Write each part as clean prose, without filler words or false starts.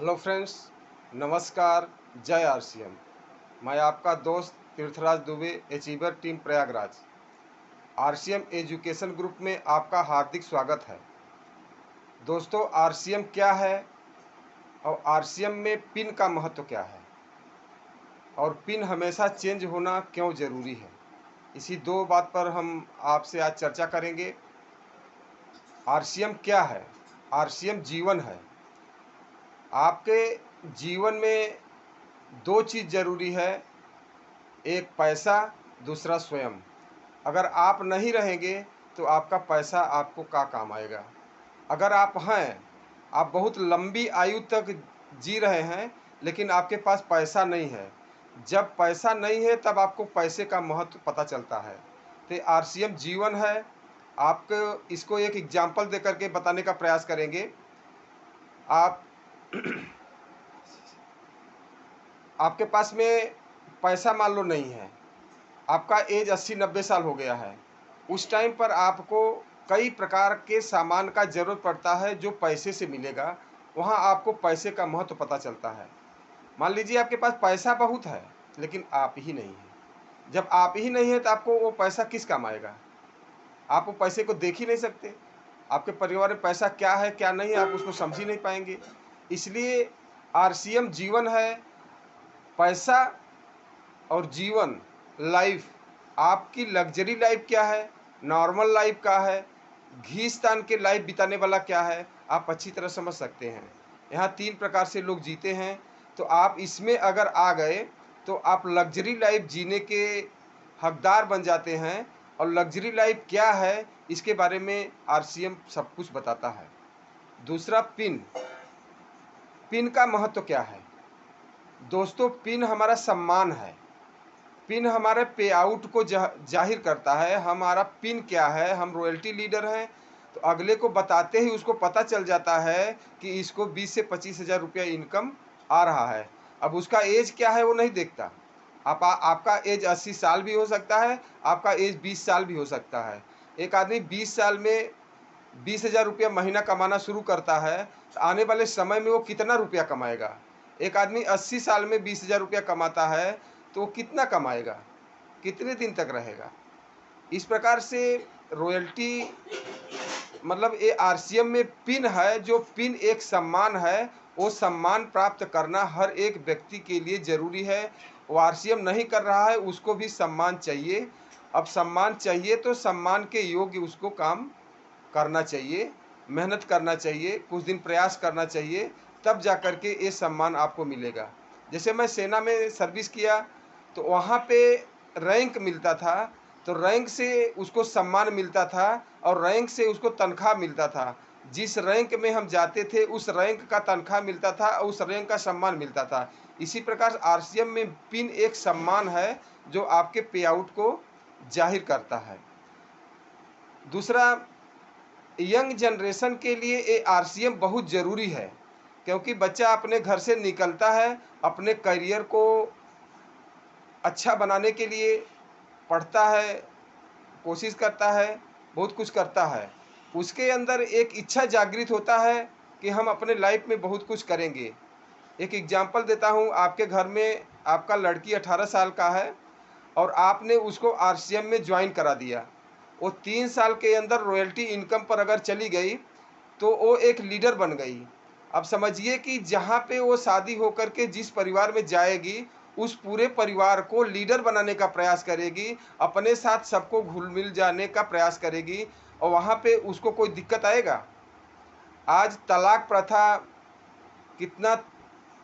Hello friends, नमस्कार। जय RCM. मैं आपका दोस्त Tirthraj Dubey, achiever team Prayagraj. RCM education group में आपका हार्दिक स्वागत है। दोस्तों, आरसीएम क्या है और आरसीएम में पिन का महत्व क्या है और पिन हमेशा चेंज होना क्यों ज़रूरी है, इसी दो बात पर हम आपसे आज चर्चा करेंगे। आरसीएम क्या है? आरसीएम जीवन है। आपके जीवन में दो चीज़ ज़रूरी है, एक पैसा, दूसरा स्वयं। अगर आप नहीं रहेंगे तो आपका पैसा आपको क्या काम आएगा। अगर आप हैं, आप बहुत लंबी आयु तक जी रहे हैं, लेकिन आपके पास पैसा नहीं है। जब पैसा नहीं है तब आपको पैसे का महत्व पता चलता है। तो आरसीएम जीवन है। आपको इसको एक एग्जाम्पल दे करके बताने का प्रयास करेंगे। आप आपके पास में पैसा मान लो नहीं है, आपका एज 80-90 साल हो गया है। उस टाइम पर आपको कई प्रकार के सामान का ज़रूरत पड़ता है जो पैसे से मिलेगा। वहाँ आपको पैसे का महत्व पता चलता है। मान लीजिए आपके पास पैसा बहुत है, लेकिन आप ही नहीं हैं। जब आप ही नहीं है तो आपको वो पैसा किस काम आएगा? आप वो पैसे को देख ही नहीं सकते। आपके परिवार में पैसा क्या है क्या नहीं है, आप उसको समझ ही नहीं पाएंगे। इसलिए आरसीएम जीवन है। पैसा और जीवन, लाइफ, आपकी लग्जरी लाइफ क्या है, नॉर्मल लाइफ क्या है, घीस तान के लाइफ बिताने वाला क्या है, आप अच्छी तरह समझ सकते हैं। यहाँ 3 प्रकार से लोग जीते हैं। तो आप इसमें अगर आ गए तो आप लग्जरी लाइफ जीने के हकदार बन जाते हैं। और लग्जरी लाइफ क्या है, इसके बारे में आरसीएम सब कुछ बताता है। दूसरा, पिन। पिन का महत्व क्या है? दोस्तों, पिन हमारा सम्मान है। पिन हमारे पे आउट को जाहिर करता है। हमारा पिन क्या है? हम रॉयल्टी लीडर हैं, तो अगले को बताते ही उसको पता चल जाता है कि इसको 20 से 25 हज़ार रुपया इनकम आ रहा है। अब उसका एज क्या है वो नहीं देखता। आपका एज 80 साल भी हो सकता है, आपका एज 20 साल भी हो सकता है। एक आदमी 20 साल में 20,000 रुपया महीना कमाना शुरू करता है, तो आने वाले समय में वो कितना रुपया कमाएगा? एक आदमी 80 साल में 20,000 रुपया कमाता है, तो वो कितना कमाएगा? कितने दिन तक रहेगा? इस प्रकार से रॉयल्टी, मतलब ये आरसीएम में पिन है। जो पिन एक सम्मान है, वो सम्मान प्राप्त करना हर एक व्यक्ति के लिए ज़रूरी है। वो आरसीएम नहीं कर रहा है, उसको भी सम्मान चाहिए। अब सम्मान चाहिए तो सम्मान के योग्य उसको काम करना चाहिए, मेहनत करना चाहिए, कुछ दिन प्रयास करना चाहिए, तब जा कर के ये सम्मान आपको मिलेगा। जैसे मैं सेना में सर्विस किया, तो वहाँ पे रैंक मिलता था, तो रैंक से उसको सम्मान मिलता था और रैंक से उसको तनख्वाह मिलता था। जिस रैंक में हम जाते थे उस रैंक का तनख्वाह मिलता था और उस रैंक का सम्मान मिलता था। इसी प्रकार आरसीएम में पिन एक सम्मान है जो आपके पे आउट को जाहिर करता है। दूसरा, यंग जनरेशन के लिए ये आरसीएम बहुत ज़रूरी है, क्योंकि बच्चा अपने घर से निकलता है, अपने करियर को अच्छा बनाने के लिए पढ़ता है, कोशिश करता है, बहुत कुछ करता है। उसके अंदर एक इच्छा जागृत होता है कि हम अपने लाइफ में बहुत कुछ करेंगे। एक एग्जांपल देता हूँ, आपके घर में आपका लड़की 18 साल का है और आपने उसको आरसीएम में ज्वाइन करा दिया। वो 3 साल के अंदर रॉयल्टी इनकम पर अगर चली गई तो वो एक लीडर बन गई। अब समझिए कि जहाँ पे वो शादी होकर के जिस परिवार में जाएगी, उस पूरे परिवार को लीडर बनाने का प्रयास करेगी, अपने साथ सबको घुल-मिल जाने का प्रयास करेगी और वहाँ पे उसको कोई दिक्कत आएगा? आज तलाक प्रथा कितना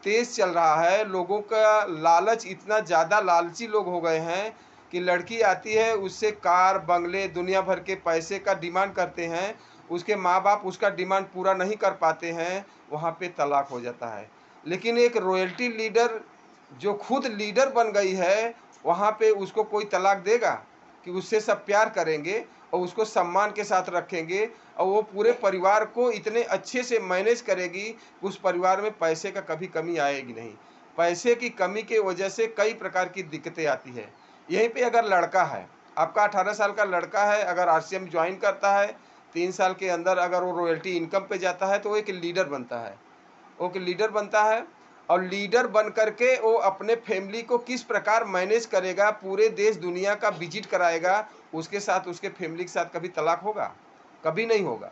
तेज़ चल रहा है, लोगों का लालच, इतना ज़्यादा लालची लोग हो गए हैं कि लड़की आती है, उससे कार, बंगले, दुनिया भर के पैसे का डिमांड करते हैं। उसके माँ-बाप उसका डिमांड पूरा नहीं कर पाते हैं, वहाँ पे तलाक हो जाता है। लेकिन एक रॉयल्टी लीडर जो खुद लीडर बन गई है, वहाँ पे उसको कोई तलाक देगा? कि उससे सब प्यार करेंगे और उसको सम्मान के साथ रखेंगे और वो पूरे परिवार को इतने अच्छे से मैनेज करेगी कि उस परिवार में पैसे का कभी कमी आएगी नहीं। पैसे की कमी के वजह से कई प्रकार की दिक्कतें आती है। यहीं पे अगर लड़का है, आपका 18 साल का लड़का है, अगर आरसीएम ज्वाइन करता है, 3 साल के अंदर अगर वो रॉयल्टी इनकम पे जाता है तो वो एक लीडर बनता है। वो कि लीडर बनता है, और लीडर बन करके वो अपने फैमिली को किस प्रकार मैनेज करेगा, पूरे देश दुनिया का विजिट कराएगा, उसके साथ उसके फैमिली के साथ कभी तलाक होगा? कभी नहीं होगा,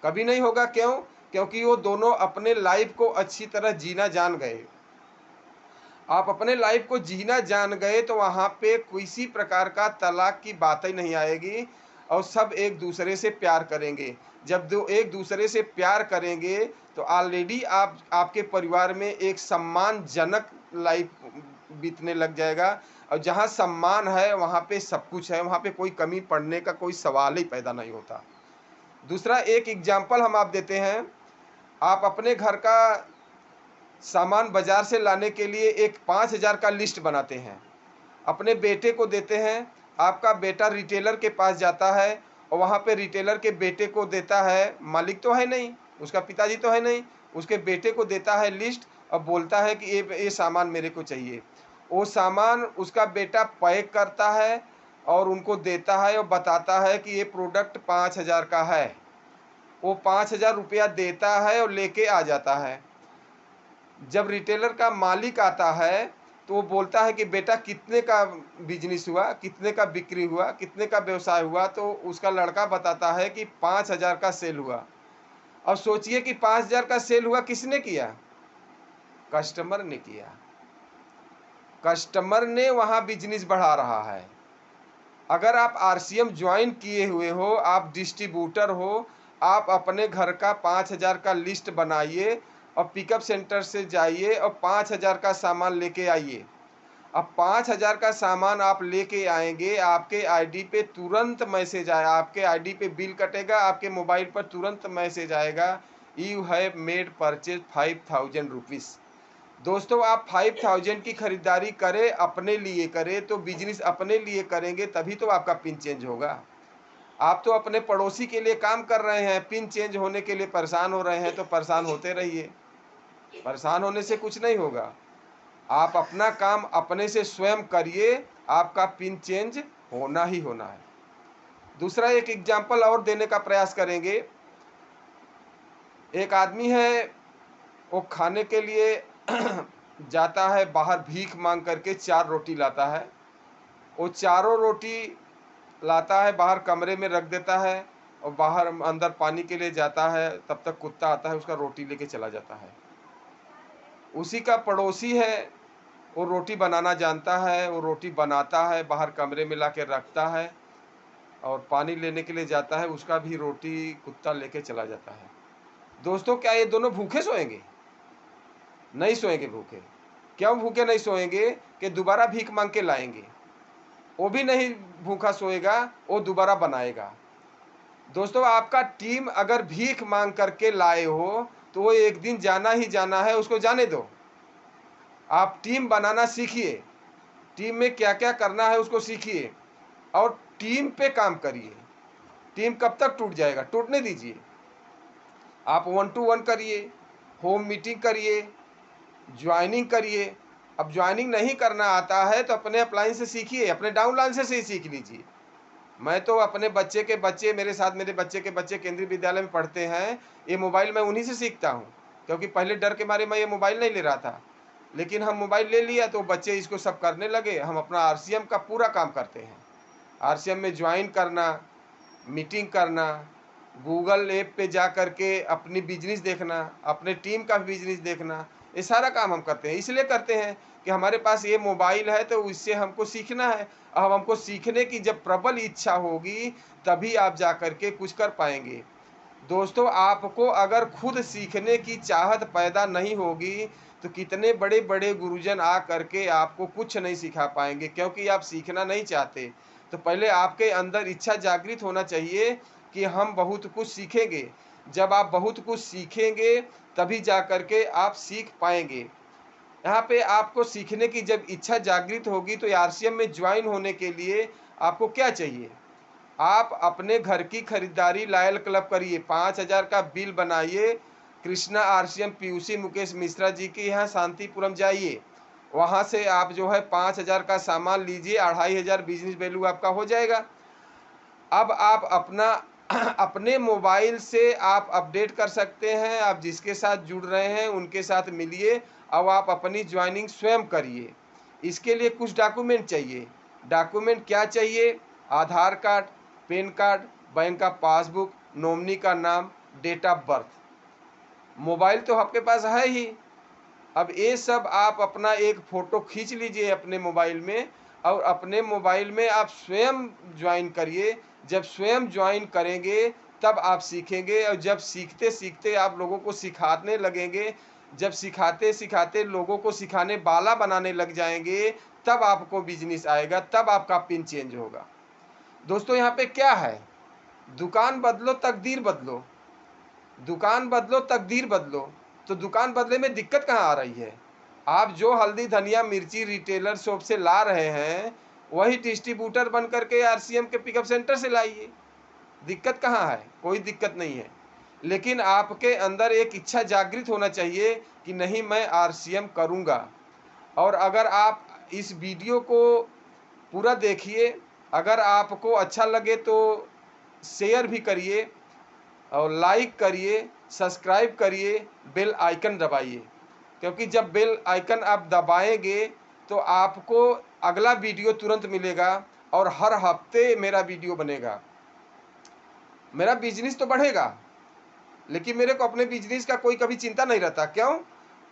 कभी नहीं होगा। क्यों? क्योंकि वो दोनों अपने लाइफ को अच्छी तरह जीना जान गए। आप अपने लाइफ को जीना जान गए तो वहाँ पे किसी प्रकार का तलाक की बात ही नहीं आएगी, और सब एक दूसरे से प्यार करेंगे। जब दो एक दूसरे से प्यार करेंगे तो ऑलरेडी आप आपके परिवार में एक सम्मानजनक लाइफ बीतने लग जाएगा, और जहाँ सम्मान है वहाँ पे सब कुछ है, वहाँ पे कोई कमी पड़ने का कोई सवाल ही पैदा नहीं होता। दूसरा एक एग्जाम्पल हम आप देते हैं। आप अपने घर का सामान बाजार से लाने के लिए एक 5,000 का लिस्ट बनाते हैं, अपने बेटे को देते हैं। आपका बेटा रिटेलर के पास जाता है और वहाँ पे रिटेलर के बेटे को देता है, मालिक तो है नहीं, उसका पिताजी तो है नहीं, उसके बेटे को देता है लिस्ट और बोलता है कि ये सामान मेरे को चाहिए। वो सामान उसका बेटा पैक करता है और उनको देता है और बताता है कि ये प्रोडक्ट 5,000 का है। वो 5,000 रुपया देता है और लेके आ जाता है। जब रिटेलर का मालिक आता है तो वो बोलता है कि बेटा कितने का बिजनेस हुआ, कितने का बिक्री हुआ, कितने का व्यवसाय हुआ, तो उसका लड़का बताता है कि 5,000 का सेल हुआ। अब सोचिए कि 5,000 का सेल हुआ, किसने किया? कस्टमर ने किया। कस्टमर ने वहाँ बिजनेस बढ़ा रहा है। अगर आप आरसीएम ज्वाइन किए हुए हो, आप डिस्ट्रीब्यूटर हो, आप अपने घर का 5,000 का लिस्ट बनाइए और पिकअप सेंटर से जाइए और 5,000 का सामान लेके आइए। अब 5,000 का सामान आप लेके आएंगे, आपके आईडी पे तुरंत मैसेज आया, आपके आईडी पे बिल कटेगा, आपके मोबाइल पर तुरंत मैसेज आएगा, you have made purchase 5,000 rupees. दोस्तों, आप 5,000 की खरीदारी करें, अपने लिए करें, तो बिजनेस अपने लिए करेंगे तभी तो आपका पिन चेंज होगा। आप तो अपने पड़ोसी के लिए काम कर रहे हैं, पिन चेंज होने के लिए परेशान हो रहे हैं, तो परेशान होते रहिए, परेशान होने से कुछ नहीं होगा। आप अपना काम अपने से स्वयं करिए, आपका पिन चेंज होना ही होना है। दूसरा एक एग्जाम्पल और देने का प्रयास करेंगे। एक आदमी है, वो खाने के लिए जाता है बाहर, भीख मांग करके 4 रोटी लाता है। वो चारों रोटी लाता है, बाहर कमरे में रख देता है और बाहर अंदर पानी के लिए जाता है, तब तक कुत्ता आता है, उसका रोटी लेके चला जाता है। उसी का पड़ोसी है, वो रोटी बनाना जानता है, वो रोटी बनाता है, बाहर कमरे में ला के रखता है और पानी लेने के लिए जाता है, उसका भी रोटी कुत्ता लेके चला जाता है। दोस्तों, क्या ये दोनों भूखे सोएंगे? नहीं सोएंगे भूखे। क्यों भूखे नहीं सोएंगे? कि दोबारा भीख मांग के लाएंगे। वो भी नहीं भूखा सोएगा, वो दोबारा बनाएगा। दोस्तों, आपका टीम अगर भीख मांग करके लाए हो तो वो एक दिन जाना ही जाना है, उसको जाने दो। आप टीम बनाना सीखिए, टीम में क्या क्या करना है उसको सीखिए और टीम पे काम करिए। टीम कब तक टूट जाएगा? टूटने दीजिए। आप 1 to 1 करिए, होम मीटिंग करिए, ज्वाइनिंग करिए। अब ज्वाइनिंग नहीं करना आता है तो अपने अपलाइन से सीखिए, अपने डाउनलाइन से ही सीख लीजिए। मैं तो अपने बच्चे के बच्चे, मेरे साथ मेरे बच्चे के बच्चे केंद्रीय विद्यालय में पढ़ते हैं, ये मोबाइल मैं उन्हीं से सीखता हूँ, क्योंकि पहले डर के मारे मैं ये मोबाइल नहीं ले रहा था, लेकिन हम मोबाइल ले लिया तो बच्चे इसको सब करने लगे। हम अपना आरसीएम का पूरा काम करते हैं। आरसीएम में ज्वाइन करना, मीटिंग करना, गूगल ऐप पे जा करके अपनी बिजनेस देखना, अपने टीम का बिजनेस देखना, ये सारा काम हम करते हैं। इसलिए करते हैं कि हमारे पास ये मोबाइल है तो इससे हमको सीखना है। अब हमको सीखने की जब प्रबल इच्छा होगी तभी आप जा करके कुछ कर पाएंगे। दोस्तों, आपको अगर खुद सीखने की चाहत पैदा नहीं होगी तो कितने बड़े बड़े गुरुजन आ करके आपको कुछ नहीं सिखा पाएंगे, क्योंकि आप सीखना नहीं चाहते। तो पहले आपके अंदर इच्छा जागृत होना चाहिए कि हम बहुत कुछ सीखेंगे। जब आप बहुत कुछ सीखेंगे तभी जा करके आप सीख पाएंगे। यहाँ पे आपको सीखने की जब इच्छा जागृत होगी तो आरसीएम में ज्वाइन होने के लिए आपको क्या चाहिए? आप अपने घर की खरीदारी लायल क्लब करिए, 5,000 का बिल बनाइए, कृष्णा आरसीएम पीयूसी मुकेश मिश्रा जी के यहाँ शांतिपुरम जाइए, वहाँ से आप जो है 5,000 का सामान लीजिए, 2,500 बिजनेस वैल्यू आपका हो जाएगा। अब आप अपना अपने मोबाइल से आप अपडेट कर सकते हैं। आप जिसके साथ जुड़ रहे हैं उनके साथ मिलिए, अब आप अपनी ज्वाइनिंग स्वयं करिए। इसके लिए कुछ डॉक्यूमेंट चाहिए। डॉक्यूमेंट क्या चाहिए? आधार कार्ड, पैन कार्ड, बैंक का पासबुक, नॉमिनी का नाम, डेट ऑफ बर्थ। मोबाइल तो आपके पास है ही। अब ये सब आप अपना एक फ़ोटो खींच लीजिए अपने मोबाइल में, और अपने मोबाइल में आप स्वयं ज्वाइन करिए। जब स्वयं ज्वाइन करेंगे तब आप सीखेंगे, और जब सीखते सीखते आप लोगों को सिखाने लगेंगे, जब सिखाते सिखाते लोगों को सिखाने वाला बनाने लग जाएंगे, तब आपको बिजनेस आएगा, तब आपका पिन चेंज होगा। दोस्तों यहाँ पे क्या है? दुकान बदलो तकदीर बदलो, दुकान बदलो तकदीर बदलो। तो दुकान बदले में दिक्कत कहाँ आ रही है? आप जो हल्दी धनिया मिर्ची रिटेलर शॉप से ला रहे हैं, वही डिस्ट्रीब्यूटर बन करके आरसीएम के पिकअप सेंटर से लाइए। दिक्कत कहाँ है? कोई दिक्कत नहीं है। लेकिन आपके अंदर एक इच्छा जागृत होना चाहिए कि नहीं, मैं आरसीएम करूँगा। और अगर आप इस वीडियो को पूरा देखिए, अगर आपको अच्छा लगे तो शेयर भी करिए, और लाइक करिए, सब्सक्राइब करिए, बेल आइकन दबाइए। क्योंकि जब बेल आइकन आप दबाएंगे तो आपको अगला वीडियो तुरंत मिलेगा, और हर हफ्ते मेरा वीडियो बनेगा। मेरा बिजनेस तो बढ़ेगा, लेकिन मेरे को अपने बिजनेस का कोई कभी चिंता नहीं रहता। क्यों?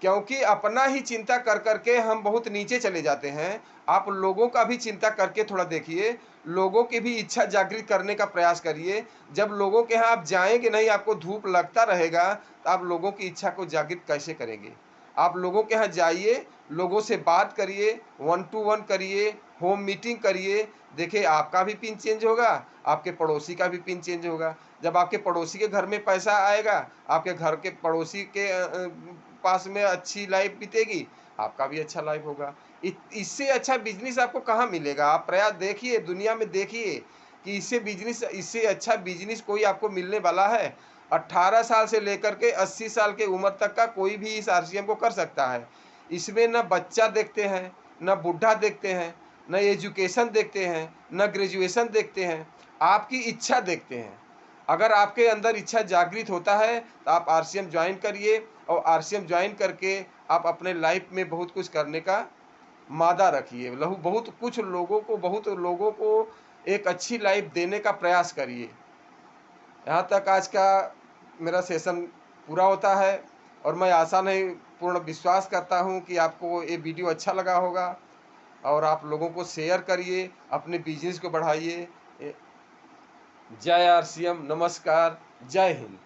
क्योंकि अपना ही चिंता कर करके हम बहुत नीचे चले जाते हैं। आप लोगों का भी चिंता करके थोड़ा देखिए, लोगों की भी इच्छा जागृत करने का प्रयास करिए। जब लोगों के यहाँ आप जाएंगे नहीं, आपको धूप लगता रहेगा, तो आप लोगों की इच्छा को जागृत कैसे करेंगे? आप लोगों के यहाँ जाइए, लोगों से बात करिए, 1 टू 1 करिए, होम मीटिंग करिए। देखिए, आपका भी पिन चेंज होगा, आपके पड़ोसी का भी पिन चेंज होगा। जब आपके पड़ोसी के घर में पैसा आएगा, आपके घर के पड़ोसी के पास में अच्छी लाइफ बीतेगी, आपका भी अच्छा लाइफ होगा। इससे अच्छा बिजनेस आपको कहाँ मिलेगा? आप प्रयास देखिए, दुनिया में देखिए कि इससे अच्छा बिजनेस कोई आपको मिलने वाला है? 18 साल से लेकर के 80 साल के उम्र तक का कोई भी इस आरसीएम को कर सकता है। इसमें न बच्चा देखते हैं, न बूढ़ा देखते हैं, न एजुकेशन देखते हैं, न ग्रेजुएशन देखते हैं, आपकी इच्छा देखते हैं। अगर आपके अंदर इच्छा जागृत होता है तो आप आरसीएम ज्वाइन करिए, और आरसीएम ज्वाइन करके आप अपने लाइफ में बहुत कुछ करने का मादा रखिए। बहुत लोगों को एक अच्छी लाइफ देने का प्रयास करिए। यहाँ तक आज का मेरा सेशन पूरा होता है, और मैं आशा नहीं, पूर्ण विश्वास करता हूँ कि आपको ये वीडियो अच्छा लगा होगा, और आप लोगों को शेयर करिए, अपने बिजनेस को बढ़ाइए। जय आरसीएम, नमस्कार, जय हिंद।